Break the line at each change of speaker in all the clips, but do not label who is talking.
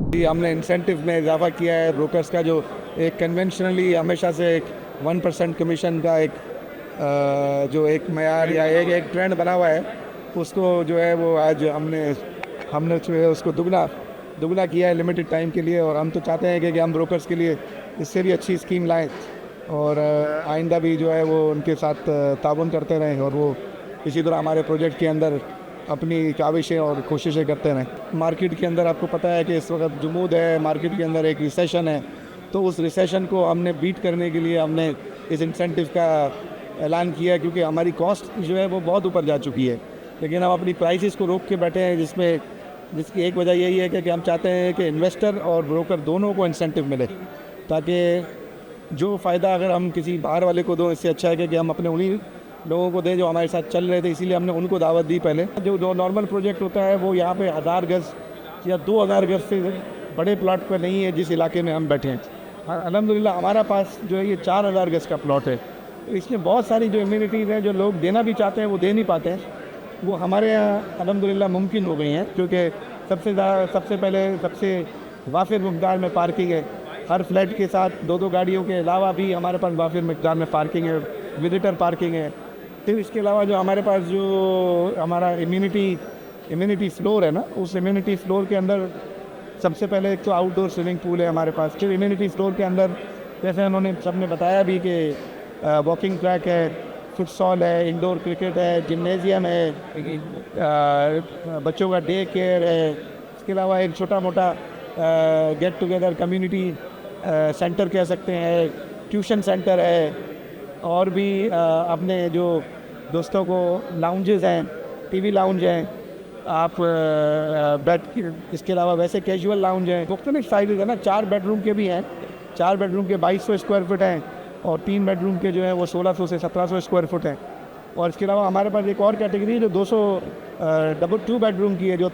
हमने इंसेंटिव में इजाफा किया है। ब्रोकर्स का जो एक कन्वेंशनली हमेशा से एक 1% कमीशन का एक जो एक मयार या एक ट्रेंड बना हुआ है, उसको जो है वो आज हमने जो है उसको दुगना किया है लिमिटेड टाइम के लिए। और हम तो चाहते हैं कि हम ब्रोकर्स के लिए इससे भी अच्छी स्कीम लाएं और आइंदा भी जो है वो उनके साथ ताउन करते रहें और वो इसी तरह हमारे प्रोजेक्ट के अंदर अपनी काविशें और कोशिशें करते रहें। मार्केट के अंदर आपको पता है कि इस वक्त जुमूद है, मार्केट के अंदर एक रिसेशन है, तो उस रिसेशन को हमने बीट करने के लिए हमने इस इंसेंटिव का ऐलान किया, क्योंकि हमारी कॉस्ट जो है वो बहुत ऊपर जा चुकी है। लेकिन हम अपनी प्राइसेस को रोक के बैठे हैं, जिसकी एक वजह यही है कि हम चाहते हैं कि इन्वेस्टर और ब्रोकर दोनों को इंसेंटिव मिले, ताकि जो फ़ायदा अगर हम किसी बाहर वाले को दो, इससे अच्छा है कि हम अपने उन्हीं लोगों को दें जो हमारे साथ चल रहे थे। इसीलिए हमने उनको दावत दी। पहले जो नॉर्मल प्रोजेक्ट होता है वो यहाँ पे 1000 गज या 2000 गज से बड़े प्लॉट पर नहीं है जिस इलाके में हम बैठे हैं। अल्हम्दुलिल्लाह हमारा पास जो है ये 4000 गज का प्लॉट है। तो इसमें बहुत सारी जो इम्यूनिटीज़ हैं जो लोग देना भी चाहते हैं वो दे नहीं पाते हैं, वो हमारे यहाँ अल्हम्दुलिल्लाह मुमकिन हो गई हैं, क्योंकि सबसे पहले सबसे वाफिर मकदार में पार्किंग है। हर फ्लैट के साथ 2-2 गाड़ियों के अलावा भी हमारे पास वाफिर मकदार में पार्किंग है, विजिटर पार्किंग है। फिर इसके अलावा जो हमारे पास जो हमारा इम्यूनिटी फ्लोर है ना, उस इम्यूनिटी फ्लोर के अंदर सबसे पहले एक तो आउटडोर स्विमिंग पूल है हमारे पास। फिर इम्यूनिटी फ्लोर के अंदर जैसे उन्होंने सबने बताया भी कि वॉकिंग ट्रैक है, फुटसॉल है, इंडोर क्रिकेट है, जिम्नेजियम है, बच्चों का डे केयर है। इसके अलावा एक छोटा मोटा गेट टुगेदर कम्युनिटी सेंटर कह सकते हैं, ट्यूशन सेंटर है, और भी अपने जो दोस्तों को लाउंजेस हैं, टीवी लाउंज हैं, आप इसके अलावा वैसे कैजुअल लाउंज हैं, मुख्तलिफ साइज़ है ना। 4 बेडरूम के भी हैं, 4 बेडरूम के 2200 स्क्वायर फुट हैं, और 3 बेडरूम के जो है वो 1600 से 1700 स्क्वायर फुट हैं। और इसके अलावा हमारे पास एक और कैटेगरी है जो 2 बेडरूम की है, जो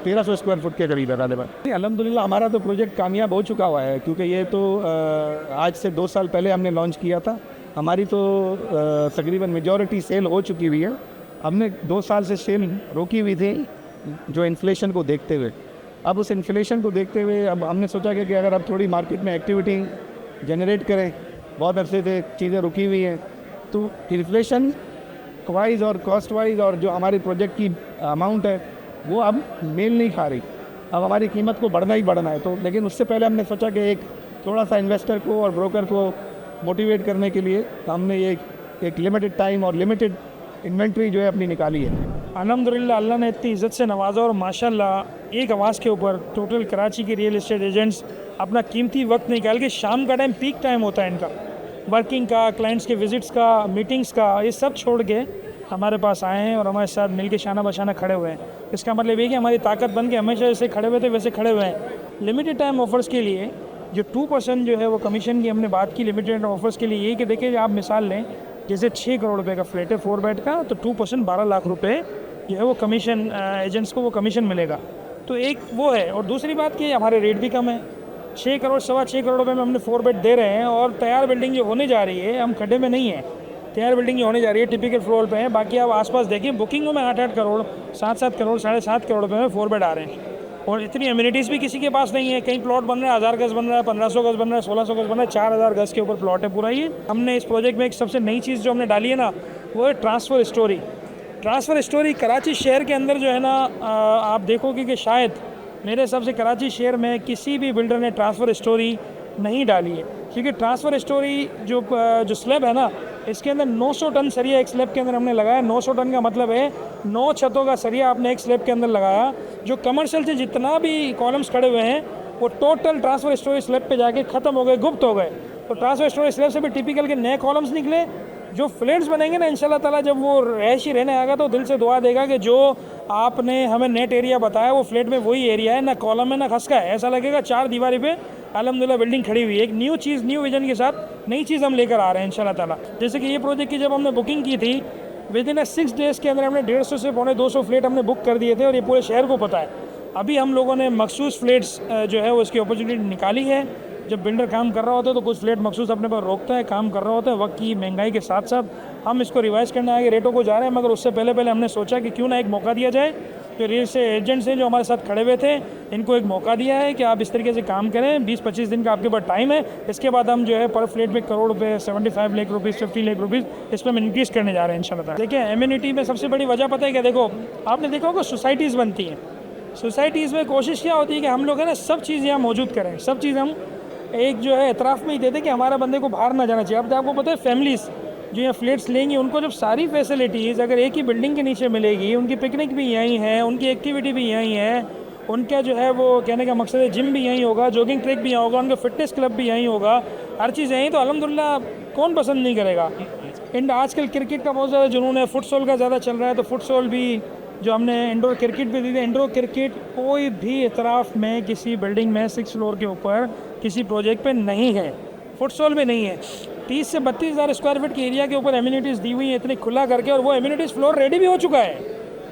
1300 स्क्वायर फुट के करीब है गालिबन। अल्हम्दुलिल्लाह हमारा तो प्रोजेक्ट कामयाब हो चुका हुआ है, क्योंकि ये तो आज से 2 साल पहले हमने लॉन्च किया था। हमारी तो तकरीबन मेजॉरिटी सेल हो चुकी हुई है। हमने 2 साल से सेल रोकी हुई थी जो इन्फ्लेशन को देखते हुए। अब उस इन्फ्लेशन को देखते हुए अब हमने सोचा कि अगर अब थोड़ी मार्केट में एक्टिविटी जनरेट करें, बहुत अरसे से चीज़ें रुकी हुई हैं, तो इन्फ्लेशन वाइज और कॉस्ट वाइज और जो हमारे प्रोजेक्ट की अमाउंट है वो अब मेल नहीं खा रही। अब हमारी कीमत को बढ़ना ही बढ़ना है। तो लेकिन उससे पहले हमने सोचा कि एक थोड़ा सा इन्वेस्टर को और ब्रोकर को मोटिवेट करने के लिए हमने ये एक लिमिटेड टाइम और लिमिटेड इन्वेंट्री जो है अपनी निकाली है।
अल्हम्दुलिल्लाह अल्लाह ने इतनी इज़्ज़त से नवाजा और माशाल्लाह एक आवाज़ के ऊपर टोटल कराची के रियल एस्टेट एजेंट्स अपना कीमती वक्त निकाल के, शाम का टाइम पीक टाइम होता है इनका, वर्किंग का, क्लाइंट्स के विज़िट्स का, मीटिंग्स का, ये सब छोड़ के हमारे पास आए हैं और हमारे साथ मिल के शाना बशाना खड़े हुए हैं। इसका मतलब ये कि हमारी ताकत बन के हमेशा जैसे खड़े हुए थे वैसे खड़े हुए हैं। लिमिटेड टाइम ऑफर्स के लिए जो 2% जो है वो कमीशन की हमने बात की लिमिटेड ऑफर्स के लिए, ये कि देखिए आप मिसाल लें, जैसे 6 करोड़ रुपए का फ्लैट है 4 बेड का, तो 2% 12 लाख रुपए जो है वो कमीशन एजेंट्स को वो कमीशन मिलेगा। तो एक वो है, और दूसरी बात कि हमारे रेट भी कम है। 6 करोड़ 6.25 करोड़ रुपए में हमने 4 बेड दे रहे हैं, और तैयार बिल्डिंग जो होने जा रही है, हम खड्डे में नहीं है, तैयार बिल्डिंग जो होने जा रही है टिपिकल फ्लोर पे है। बाकी आप आसपास देखिए बुकिंगों में 8-8 करोड़ 7-7 करोड़ 7.5 करोड़ रुपए में 4 बेड आ रहे हैं, और इतनी अम्यूनिटीज़ भी किसी के पास नहीं है। कहीं प्लॉट बन रहा है 1000 गज बन रहा है, 1500 गज बन रहा है, 1600 गज बन रहा है, 4000 गज के ऊपर प्लॉट है पूरा। ये हमने इस प्रोजेक्ट में एक सबसे नई चीज़ जो हमने डाली है ना, वो है transfer story. Transfer story Karachi शहर के अंदर जो है ना, आप देखोगे कि शायद मेरे हिसाब से कराची शहर में किसी भी बिल्डर ने ट्रांसफ़र स्टोरी नहीं डाली है, क्योंकि ट्रांसफ़र स्टोरी जो स्लैब है ना, इसके अंदर 900 टन सरिया एक स्लैब के अंदर हमने लगाया। 900 टन का मतलब है 9 छतों का सरिया आपने एक स्लैब के अंदर लगाया। जो कमर्शियल से जितना भी कॉलम्स खड़े हुए हैं वो टोटल ट्रांसफ़र स्टोरी स्लैब पे जाके ख़त्म हो गए, गुप्त हो गए। तो ट्रांसफ़र स्टोरी स्लैब से भी टिपिकल के नए कॉलम्स निकले। जो फ्लैट्स बनेंगे ना इंशाल्लाह ताला, जब वो रहायशी रहने आएगा तो दिल से दुआ देगा कि जो आपने हमें नेट एरिया बताया वो फ्लैट में वही एरिया है, ना कॉलम है ना खसका है। ऐसा लगेगा 4 दीवारी पे अल्हम्दुलिल्लाह बिल्डिंग खड़ी हुई है। एक न्यू चीज़, न्यू विजन के साथ नई चीज़ हम लेकर आ रहे हैं इंशाल्लाह ताला। जैसे कि ये प्रोजेक्ट की जब हमने बुकिंग की थी, विद इन 6 डेज़ के अंदर हमने 150 से 250 फ्लैट हमने बुक कर दिए थे, और ये पूरे शहर को पता है। अभी हम लोगों ने मखसूस फ्लैट्स जो है वो इसकी अपॉर्चुनिटी निकाली है। जब बिल्डर काम कर रहा होता है तो कुछ फ्लैट मखसूस अपने पर रोकता है, काम कर रहा होता है, वक्त की महंगाई के साथ साथ हम इसको रिवाइज़ करने आगे रेटों को जा रहे हैं, मगर उससे पहले हमने सोचा कि क्यों ना एक मौका दिया जाए। जो रियल एस्टेट एजेंट्स हैं जो हमारे साथ खड़े हुए थे, इनको एक मौका दिया है कि आप इस तरीके से काम करें, 20-25 दिन का आपके पास टाइम है। इसके बाद हम जो है पर फ्लैट पे करोड़ रुपये, 75 लाख रुपीज़, 50 लाख रुपीज़ इस पर हम इंक्रीज़ करने जा रहे हैं इंशाल्लाह। देखिए एम्यूनिटी में सबसे बड़ी वजह पता है क्या, देखो आपने देखा होगा सोसाइटीज़ बनती हैं, सोसाइटीज़ में कोशिश क्या होती है कि हम लोग है ना सब चीज़ यहाँ मौजूद करें, सब चीज़ हम एक जो है एतराफ़ में ही देते कि हमारा बंदे को बाहर ना जाना चाहिए। अब तो आपको पता है फैमिलीज़ जो यहाँ फ्लैट्स लेंगी, उनको जब सारी फैसिलिटीज़ अगर एक ही बिल्डिंग के नीचे मिलेगी, उनकी पिकनिक भी यहीं है, उनकी एक्टिविटी भी यहीं है, उनका जो है वो कहने का मकसद है जिम भी यहीं होगा, जॉगिंग ट्रैक भी यहाँ होगा, उनका फिटनेस क्लब भी यहीं होगा, हर चीज़ यहीं, तो अल्हम्दुलिल्लाह कौन पसंद नहीं करेगा। एंड आजकल क्रिकेट का बहुत ज़्यादा जुनून है, फुटसॉल का ज़्यादा चल रहा है, तो फुटसॉल भी जो हमने इंडोर क्रिकेट भी दी थी, इंडोर क्रिकेट कोई भी इतराफ़ में किसी बिल्डिंग में 6 फ्लोर के ऊपर किसी प्रोजेक्ट पे नहीं है, फुटसॉल में नहीं है। 30 से 32 हज़ार स्क्वायर फीट के एरिया के ऊपर एम्यूनिटीज़ दी हुई हैं इतनी खुला करके, और वो एम्यूनिटीज़ फ्लोर रेडी भी हो चुका है,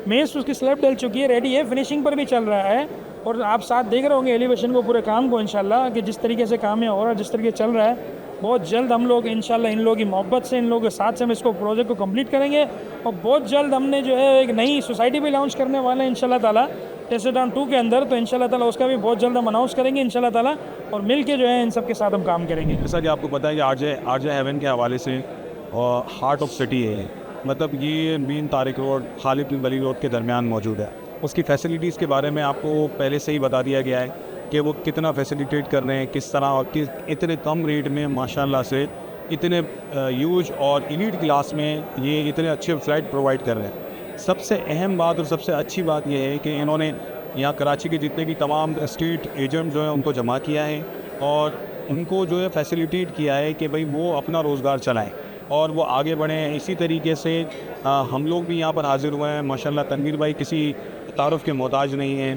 मेज़ उसकी स्लैब डल चुकी है, रेडी है, फिनिशिंग पर भी चल रहा है। और आप साथ देख रहे होंगे एलिवेशन को, पूरे काम को इंशाल्लाह कि जिस तरीके से काम है हो रहा है, जिस तरीके चल रहा है, बहुत जल्द हम लोग इंशाल्लाह इन लोगों की मोहब्बत से, इन लोगों के साथ से हम इसको प्रोजेक्ट को कंप्लीट करेंगे। और बहुत जल्द हमने जो है एक नई सोसाइटी भी लॉन्च करने वाले हैं इंशाल्लाह ताला टेस्ट टाउन 2 के अंदर, तो इंशाल्लाह ताला उसका भी बहुत जल्द हम अनाउंस करेंगे इंशाल्लाह ताला, और मिल के जो है इन सब के साथ हम काम करेंगे।
जैसा कि आपको पता है कि आरजे हेवन के हवाले से हार्ट ऑफ सिटी है, मतलब ये मेन तारिक रोड खालिद बिन वली रोड के दरमियान मौजूद है। उसकी फैसिलिटीज़ के बारे में आपको पहले से ही बता दिया गया है कि वो कितना फैसिलिटेट कर रहे हैं, किस तरह और किस इतने कम रेट में माशाल्लाह से इतने यूज और एलीट क्लास में ये इतने अच्छे फ्लाइट प्रोवाइड कर रहे हैं। सबसे अहम बात और सबसे अच्छी बात यह है कि इन्होंने यहाँ कराची के जितने भी तमाम स्टेट एजेंट जो हैं उनको जमा किया है और उनको जो है फैसिलिटेट किया है कि भाई वो अपना रोज़गार चलाएँ और वो आगे बढ़ें। इसी तरीके से हम लोग भी यहाँ पर हाज़िर हुए हैं माशाल्लाह। तनवीर भाई किसी तारुफ़ के मोहताज नहीं हैं,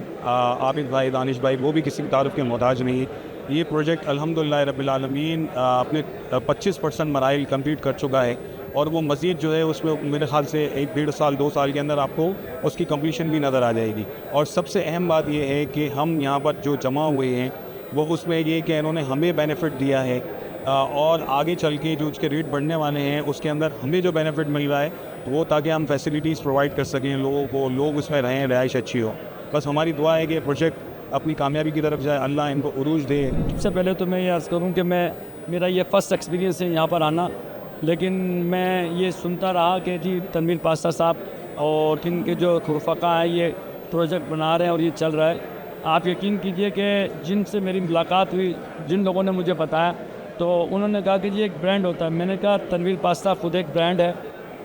आबिद भाई, दानिश भाई, वो भी किसी तारुफ़ के मोहताज नहीं है। ये प्रोजेक्ट अल्हम्दुलिल्लाह रब्बिल आलमीन अपने 25% मराइल कंप्लीट कर चुका है और वो मज़ीद जो है उसमें मेरे ख़्याल से 1-1.5 साल 2 साल के अंदर आपको उसकी कंप्लीशन भी नज़र आ जाएगी। और सबसे अहम बात ये है कि हम यहाँ पर जो जमा हुए हैं वो उसमें ये कि इन्होंने हमें बेनिफिट दिया है और आगे चल के जो उसके रेट बढ़ने वाले हैं उसके अंदर हमें जो बेनिफिट मिल रहा है वो ताकि हम फैसिलिटीज़ प्रोवाइड कर सकें लोगों को, लोग उसमें रहें, रिहाइश अच्छी हो। बस हमारी दुआ है कि प्रोजेक्ट अपनी कामयाबी की तरफ जाए, अल्लाह इनको उरूज दे।
सबसे पहले तो मैं ये अर्ज़ करूँ कि मेरा ये फ़र्स्ट एक्सपीरियंस है यहाँ पर आना, लेकिन मैं ये सुनता रहा कि जी तनवीर पास्ता साहब और इनके जो खुरफ़ा हैं ये प्रोजेक्ट बना रहे हैं और ये चल रहा है। आप यकीन कीजिए कि जिनसे मेरी मुलाकात हुई, जिन लोगों ने मुझे बताया, तो उन्होंने कहा कि जी एक ब्रांड होता है। मैंने कहा तनवीर पास्ता खुद एक ब्रांड है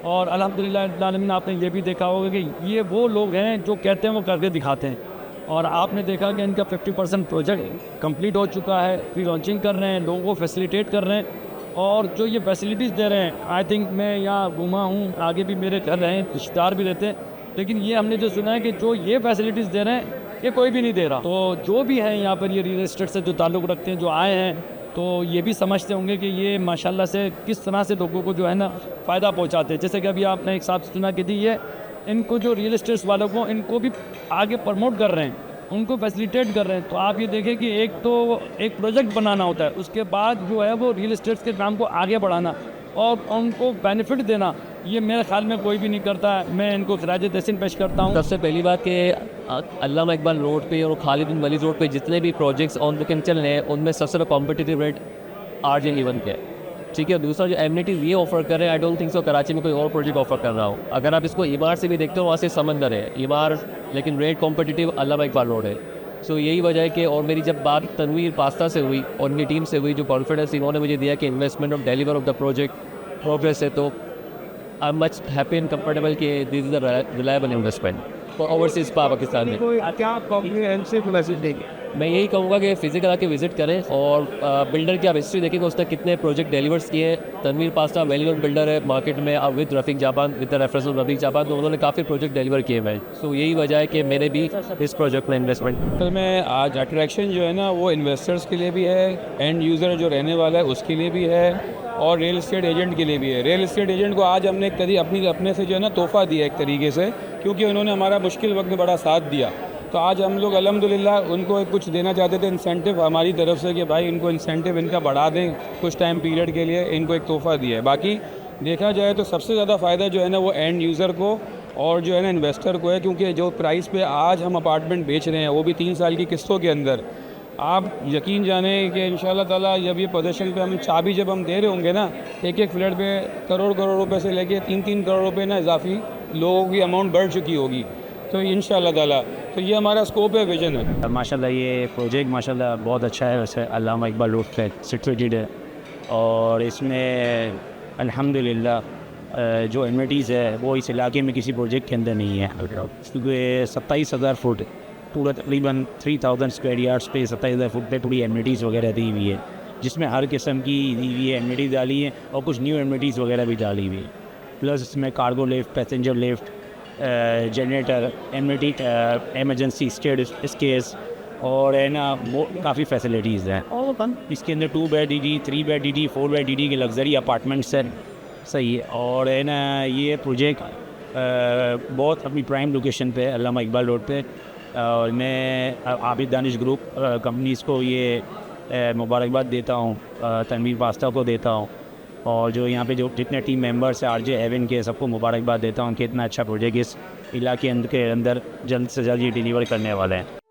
और अल्हम्दुलिल्लाह आलमीन आपने ये भी देखा होगा कि ये वो लोग हैं जो कहते हैं वो करके दिखाते हैं। और आपने देखा कि इनका 50% प्रोजेक्ट कंप्लीट हो चुका है, प्री लॉन्चिंग कर रहे हैं, लोगों को फैसिलिटेट कर रहे हैं और जो ये फैसिलिटीज़ दे रहे हैं, आई थिंक मैं यहाँ घूमा हूँ, आगे भी मेरे घर रहे हैं, रिश्तेदार भी रहते हैं, लेकिन ये हमने जो सुना है कि जो ये फैसिलिटीज़ दे रहे हैं ये कोई भी नहीं दे रहा। तो जो भी है यहाँ पर ये रियल एस्टेट से जो ताल्लुक़ रखते हैं, जो आए हैं, तो ये भी समझते होंगे कि ये माशाल्लाह से किस तरह से लोगों को जो है ना फ़ायदा पहुँचाते हैं। जैसे कि अभी आपने एक साहब सुना कि जी ये इनको जो रियल एस्टेट वालों को इनको भी आगे प्रमोट कर रहे हैं, उनको फैसिलिटेट कर रहे हैं। तो आप ये देखें कि एक तो एक प्रोजेक्ट बनाना होता है, उसके बाद जो है वो रियल एस्टेट के काम को आगे बढ़ाना और उनको बेनिफिट देना, ये मेरे ख्याल में कोई भी नहीं करता है। मैं इनको खराज तहसीन पेश करता हूँ।
सबसे पहली बात कि अल्लामा इकबाल रोड पे और खालिद बिन वलीद रोड पे जितने भी प्रोजेक्ट्स ऑन द चल रहे हैं उनमें सबसे कॉम्पिटिटिव रेट आरजे हेवन के है, ठीक है। दूसरा जो एमिनिटीज़ ये ऑफ़र कर रहे हैं, I don't think so Karachi में कोई और प्रोजेक्ट ऑफ़र कर रहा हो। अगर आप इसको ईमार से भी देखते हो, वहाँ से समंदर है ईमार, लेकिन रेट कॉम्पिटिटिव अल्लामा इकबाल रोड है। सो यही वजह है कि और मेरी जब बात तनवीर पास्ता से हुई और उनकी टीम से हुई, जो कॉन्फिडेंस इन्होंने मुझे दिया कि investment of deliver of the project progress है, तो I am much happy and comfortable कि this is the reliable investment for overseas Pakistan में।
क्या कॉम्प्रिहेंसिव मैसेज देंगे?
मैं यही कहूँगा कि फ़िज़िकल आके विज़िट करें और बिल्डर की आप हिस्ट्री देखेंगे, उसने कितने प्रोजेक्ट डिलीवर्स किए। तनवीर पास्ता वेल नोन बिल्डर है मार्केट में, अब with Rafiq Japan, with the reference of Rafiq Japan, तो उन्होंने काफ़ी प्रोजेक्ट डिलीवर किए हैं। सो यही वजह है कि मैंने भी इस प्रोजेक्ट में इन्वेस्टमेंट।
तो मैं आज अट्रैक्शन जो है ना वो इन्वेस्टर्स के लिए भी है, एंड यूज़र जो रहने वाला है उसके लिए भी है और रियल इस्टेट एजेंट के लिए भी है। रियल इस्टेट एजेंट को आज हमने अपने से जो है ना तोहफ़ा दिया एक तरीके से, क्योंकि उन्होंने हमारा मुश्किल वक्त में बड़ा साथ दिया। तो आज हम लोग अल्हम्दुलिल्लाह उनको कुछ देना चाहते थे इंसेंटिव हमारी तरफ से कि भाई इनको इंसेंटिव इनका बढ़ा दें कुछ टाइम पीरियड के लिए, इनको एक तोहफ़ा दिया है। बाकी देखा जाए तो सबसे ज़्यादा फ़ायदा जो है ना वो एंड यूज़र को और जो है ना इन्वेस्टर को है, क्योंकि जो प्राइस पे आज हम अपार्टमेंट बेच रहे हैं वो भी 3 साल की किस्तों के अंदर, आप यकीन जाने कि इंशाल्लाह ताला जब ये पोजीशन पे हम चाबी जब हम दे रहे होंगे ना, एक एक फ्लैट पे करोड़ करोड़ रुपए से लेके 3-3 करोड़ रुपए ना इजाफी लोगों की अमाउंट बढ़ चुकी होगी। तो इंशाल्लाह ताला तो ये हमारा स्कोप है, विजन है।
माशाल्लाह ये प्रोजेक्ट माशाल्लाह बहुत अच्छा है। वैसे अल्लामा इकबाल रोड पे सिचुएटेड है और इसमें अल्हम्दुलिल्लाह जो एमिनिटीज़ है वो इस इलाके में किसी प्रोजेक्ट के अंदर नहीं है, क्योंकि 27,000 फुट पूरा तकरीबन 3000 स्क्वायर यार्ड्स पे 27,000 फुट पे पूरी एमिनिटीज़ वगैरह दी हुई है, जिसमें हर किस्म की दी हुई है एमिनिटीज़ डाली है और कुछ न्यू एमिनिटीज़ वगैरह भी डाली हुई है। प्लस इसमें cargo lift, passenger lift, generator, amenity, emergency staircase और है ना वो काफ़ी फैसिलिटीज़ हैं। इसके अंदर 2 bed DD, 3 bed DD, 4 bed DD के लग्जरी अपार्टमेंट्स हैं। सही है। और है ना ये प्रोजेक्ट बहुत अपनी प्राइम लोकेशन पे है, अल्लामा इकबाल रोड पे। और मैं आबिद दानिश ग्रुप कंपनीज़ को ये मुबारकबाद देता हूँ, तनवीर पास्ता को देता हूँ और जो यहाँ पे जो जितने टीम मेंबर्स हैं RJ हेवन के, सबको मुबारकबाद देता हूँ कि इतना अच्छा प्रोजेक्ट इस इलाके के अंदर जल्द से जल्द ये डिलीवर करने वाले हैं।